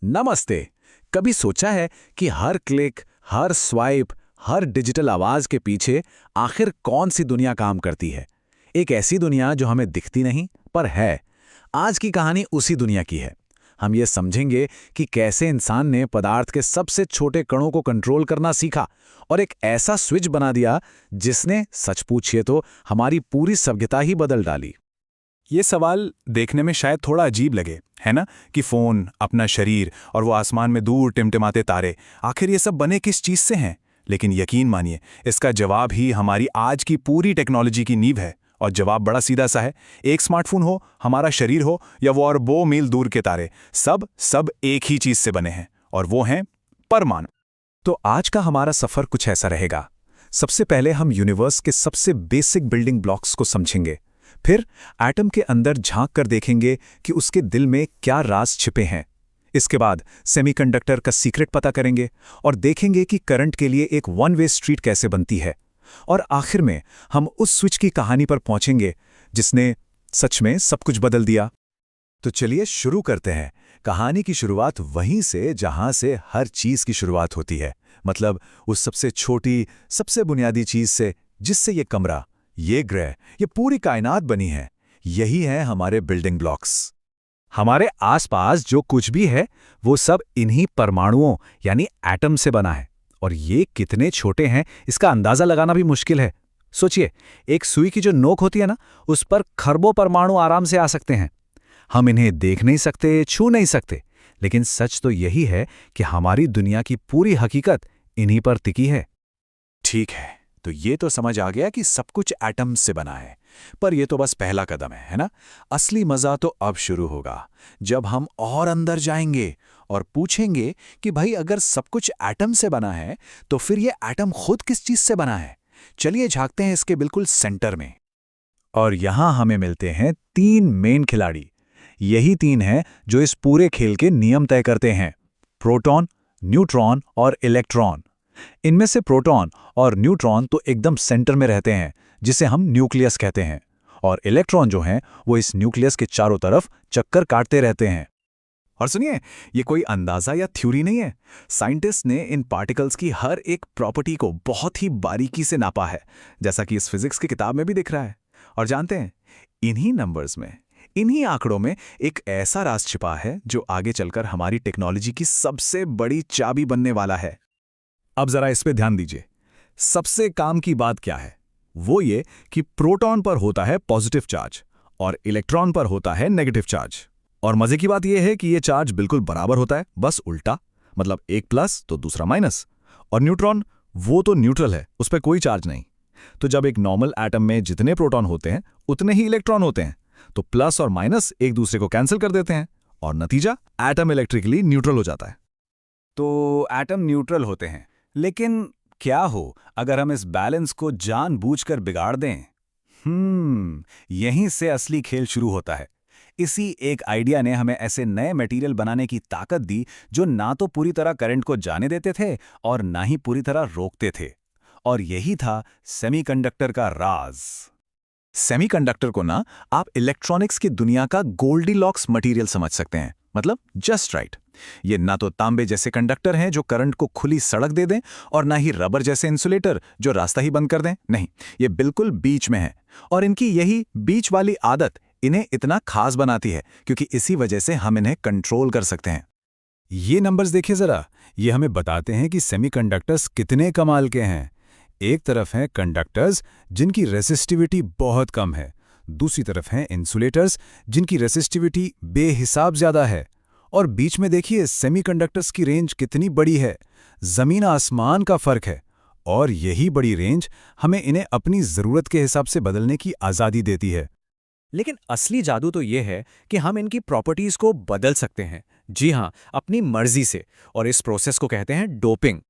नमस्ते। कभी सोचा है कि हर क्लिक, हर स्वाइप, हर डिजिटल आवाज के पीछे आखिर कौन सी दुनिया काम करती है? एक ऐसी दुनिया जो हमें दिखती नहीं पर है। आज की कहानी उसी दुनिया की है। हम ये समझेंगे कि कैसे इंसान ने पदार्थ के सबसे छोटे कणों को कंट्रोल करना सीखा और एक ऐसा स्विच बना दिया जिसने, सच पूछिए तो, हमारी पूरी सभ्यता ही बदल डाली। ये सवाल देखने में शायद थोड़ा अजीब लगे, है ना? कि फोन, अपना शरीर और वो आसमान में दूर टिमटिमाते तारे, आखिर ये सब बने किस चीज से हैं? लेकिन यकीन मानिए, इसका जवाब ही हमारी आज की पूरी टेक्नोलॉजी की नींव है। और जवाब बड़ा सीधा सा है। एक स्मार्टफोन हो, हमारा शरीर हो, या वो अरबों मील दूर के तारे, सब एक ही चीज से बने हैं, और वो हैं परमाणु। तो आज का हमारा सफर कुछ ऐसा रहेगा। सबसे पहले हम यूनिवर्स के सबसे बेसिक बिल्डिंग ब्लॉक्स को समझेंगे। फिर एटम के अंदर झांक कर देखेंगे कि उसके दिल में क्या राज छिपे हैं। इसके बाद सेमीकंडक्टर का सीक्रेट पता करेंगे और देखेंगे कि करंट के लिए एक वन वे स्ट्रीट कैसे बनती है। और आखिर में हम उस स्विच की कहानी पर पहुंचेंगे जिसने सच में सब कुछ बदल दिया। तो चलिए शुरू करते हैं। कहानी की शुरुआत वहीं से जहां से हर चीज की शुरुआत होती है, मतलब उस सबसे छोटी, सबसे बुनियादी चीज से जिससे ये कमरा, ये ग्रह, ये पूरी कायनात बनी है। यही है हमारे बिल्डिंग ब्लॉक्स। हमारे आसपास जो कुछ भी है वो सब इन्हीं परमाणुओं यानी एटम से बना है। और ये कितने छोटे हैं इसका अंदाजा लगाना भी मुश्किल है। सोचिए, एक सुई की जो नोक होती है ना, उस पर खरबों परमाणु आराम से आ सकते हैं। हम इन्हें देख नहीं सकते, छू नहीं सकते, लेकिन सच तो यही है कि हमारी दुनिया की पूरी हकीकत इन्हीं पर टिकी है। ठीक है, तो ये तो समझ आ गया कि सब कुछ एटम से बना है। पर ये तो बस पहला कदम है ना? असली मजा तो अब शुरू होगा, जब हम और अंदर जाएंगे और पूछेंगे कि भाई अगर सब कुछ एटम से बना है तो फिर ये एटम खुद किस चीज से बना है? चलिए झांकते हैं इसके बिल्कुल सेंटर में। और यहां हमें मिलते हैं तीन मेन खिलाड़ी। यही तीन हैं जो इस पूरे खेल के नियम तय करते हैं: प्रोटॉन, न्यूट्रॉन और इलेक्ट्रॉन। इनमें से प्रोटॉन और न्यूट्रॉन तो एकदम सेंटर में रहते हैं, जिसे हम न्यूक्लियस कहते हैं। और इलेक्ट्रॉन जो हैं वो इस न्यूक्लियस के चारों तरफ चक्कर काटते रहते हैं। और सुनिए, ये कोई अंदाजा या थ्योरी नहीं है। साइंटिस्ट ने इन पार्टिकल्स की हर एक प्रॉपर्टी को बहुत ही बारीकी से नापा है, जैसा कि इस फिजिक्स की किताब में भी दिख रहा है। और जानते हैं, इन्हीं नंबर्स में, इन्हीं आंकड़ों में एक ऐसा राज छिपा है जो आगे चलकर हमारी टेक्नोलॉजी की सबसे बड़ी चाबी बनने वाला है। अब जरा इस पे ध्यान दीजिए। सबसे काम की बात क्या है? वो ये कि प्रोटॉन पर होता है पॉजिटिव चार्ज और इलेक्ट्रॉन पर होता है नेगेटिव चार्ज। और मजे की बात यह है कि ये चार्ज बिल्कुल बराबर होता है, बस उल्टा, मतलब एक प्लस तो दूसरा माइनस। और न्यूट्रॉन, वो तो न्यूट्रल है, उस पर कोई चार्ज नहीं। तो जब एक नॉर्मल एटम में जितने प्रोटॉन होते हैं उतने ही इलेक्ट्रॉन होते हैं, तो प्लस और माइनस एक दूसरे को कैंसिल कर देते हैं और नतीजा, एटम इलेक्ट्रिकली न्यूट्रल हो जाता है। तो एटम न्यूट्रल होते हैं, लेकिन क्या हो अगर हम इस बैलेंस को जानबूझकर बिगाड़ दें? यहीं से असली खेल शुरू होता है। इसी एक आइडिया ने हमें ऐसे नए मटेरियल बनाने की ताकत दी जो ना तो पूरी तरह करंट को जाने देते थे और ना ही पूरी तरह रोकते थे। और यही था सेमीकंडक्टर का राज। सेमीकंडक्टर को ना आप इलेक्ट्रॉनिक्स की दुनिया का गोल्डीलॉक्स मटेरियल समझ सकते हैं, मतलब जस्ट राइट। ये ना तो तांबे जैसे कंडक्टर हैं जो करंट को खुली सड़क दे दें, और ना ही रबर जैसे इंसुलेटर जो रास्ता ही बंद कर दें। नहीं, ये बिल्कुल बीच में है। और इनकी यही बीच वाली आदत इन्हें इतना खास बनाती है, क्योंकि इसी वजह से हम इन्हें कंट्रोल कर सकते हैं। ये नंबर्स देखिए जरा, ये हमें बताते हैं कि सेमीकंडक्टर्स कितने कमाल के हैं। एक तरफ हैं कंडक्टर्स जिनकी रेसिस्टिविटी बहुत कम है, दूसरी तरफ हैं इंसुलेटर्स जिनकी रेसिस्टिविटी बेहिसाब ज्यादा है, और बीच में देखिए सेमीकंडक्टर्स की रेंज कितनी बड़ी है। जमीन आसमान का फर्क है। और यही बड़ी रेंज हमें इन्हें अपनी जरूरत के हिसाब से बदलने की आजादी देती है। लेकिन असली जादू तो ये है कि हम इनकी प्रॉपर्टीज को बदल सकते हैं। जी हाँ, अपनी मर्जी से। और इस प्रोसेस को कहते हैं डोपिंग।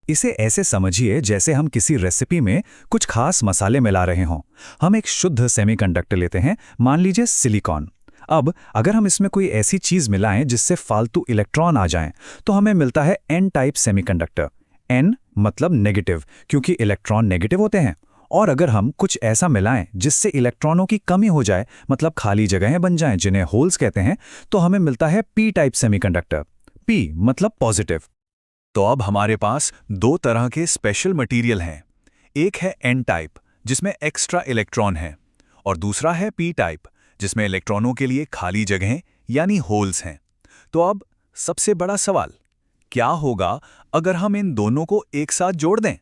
इसे ऐसे समझिए जैसे हम किसी रेसिपी में कुछ खास मसाले मिला रहे हों। हम एक शुद्ध सेमीकंडक्टर लेते हैं, मान लीजिए सिलिकॉन। अब अगर हम इसमें कोई ऐसी चीज मिलाएं जिससे फालतू इलेक्ट्रॉन आ जाएं, तो हमें मिलता है एन टाइप सेमीकंडक्टर। एन मतलब नेगेटिव, क्योंकि इलेक्ट्रॉन नेगेटिव होते हैं। और अगर हम कुछ ऐसा मिलाएं जिससे इलेक्ट्रॉनों की कमी हो जाए, मतलब खाली जगहें बन जाएं जिन्हें होल्स कहते हैं, तो हमें मिलता है पी टाइप सेमीकंडक्टर। P मतलब पॉजिटिव। तो अब हमारे पास दो तरह के स्पेशल मटेरियल हैं। एक है एन टाइप, जिसमें एक्स्ट्रा इलेक्ट्रॉन है, और दूसरा है पी टाइप, जिसमें इलेक्ट्रॉनों के लिए खाली जगहें यानी होल्स हैं। तो अब सबसे बड़ा सवाल, क्या होगा अगर हम इन दोनों को एक साथ जोड़ दें?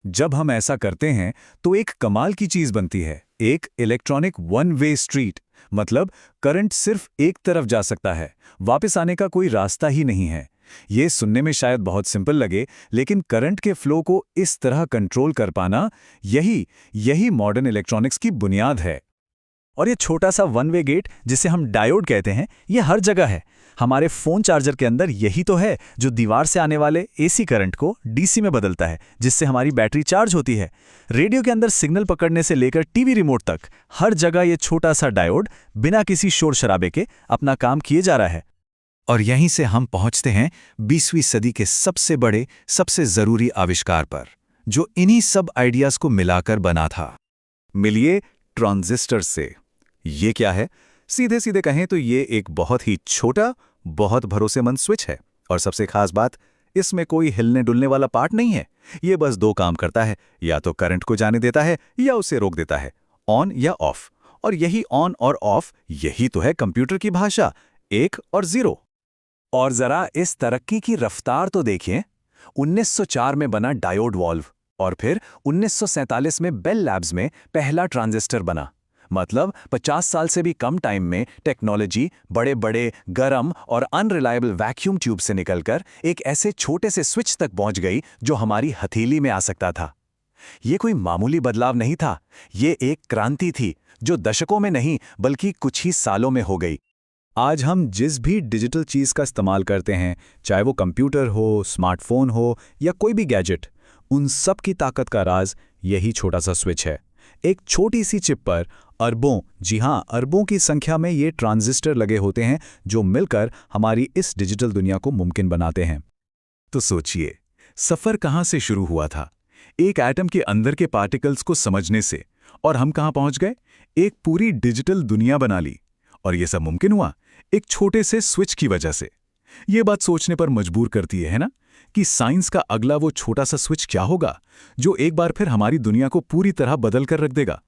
जब हम ऐसा करते हैं तो एक कमाल की चीज बनती है, एक इलेक्ट्रॉनिक वन वे स्ट्रीट। मतलब करंट सिर्फ एक तरफ जा सकता है, वापस आने का कोई रास्ता ही नहीं है। ये सुनने में शायद बहुत सिंपल लगे, लेकिन करंट के फ्लो को इस तरह कंट्रोल कर पाना, यही मॉडर्न इलेक्ट्रॉनिक्स की बुनियाद है। और ये छोटा सा वन वे गेट, जिसे हम डायोड कहते हैं, ये हर जगह है। हमारे फोन चार्जर के अंदर यही तो है जो दीवार से आने वाले एसी करंट को डीसी में बदलता है, जिससे हमारी बैटरी चार्ज होती है। रेडियो के अंदर सिग्नल पकड़ने से लेकर टीवी रिमोट तक हर जगह ये छोटा सा डायोड बिना किसी शोर शराबे के अपना काम किए जा रहा है। और यहीं से हम पहुंचते हैं 20वीं सदी के सबसे बड़े, सबसे जरूरी आविष्कार पर, जो इन्हीं सब आइडियाज को मिलाकर बना था। मिलिए ट्रांजिस्टर से। ये क्या है? सीधे सीधे कहें तो ये एक बहुत ही छोटा, बहुत भरोसेमंद स्विच है। और सबसे खास बात, इसमें कोई हिलने डुलने वाला पार्ट नहीं है। ये बस दो काम करता है, या तो करंट को जाने देता है या उसे रोक देता है, ऑन या ऑफ। और यही ऑन और ऑफ, यही तो है कंप्यूटर की भाषा, 1 और 0। और जरा इस तरक्की की रफ्तार तो देखिए। 1904 में बना डायोड वॉल्व, और फिर 1947 में बेल लैब्स में पहला ट्रांजिस्टर बना। मतलब 50 साल से भी कम टाइम में टेक्नोलॉजी बड़े बड़े, गरम और अनरिलायबल वैक्यूम ट्यूब से निकलकर एक ऐसे छोटे से स्विच तक पहुंच गई जो हमारी हथेली में आ सकता था। ये कोई मामूली बदलाव नहीं था, ये एक क्रांति थी जो दशकों में नहीं बल्कि कुछ ही सालों में हो गई। आज हम जिस भी डिजिटल चीज़ का इस्तेमाल करते हैं, चाहे वो कंप्यूटर हो, स्मार्टफोन हो या कोई भी गैजेट, उन सब की ताकत का राज यही छोटा सा स्विच है। एक छोटी सी चिप पर अरबों, जी हां, अरबों की संख्या में ये ट्रांजिस्टर लगे होते हैं जो मिलकर हमारी इस डिजिटल दुनिया को मुमकिन बनाते हैं। तो सोचिए, सफर कहां से शुरू हुआ था? एक एटम के अंदर के पार्टिकल्स को समझने से, और हम कहां पहुंच गए? एक पूरी डिजिटल दुनिया बना ली। और यह सब मुमकिन हुआ एक छोटे से स्विच की वजह से। यह बात सोचने पर मजबूर करती है ना, कि साइंस का अगला वो छोटा सा स्विच क्या होगा जो एक बार फिर हमारी दुनिया को पूरी तरह बदल कर रख देगा।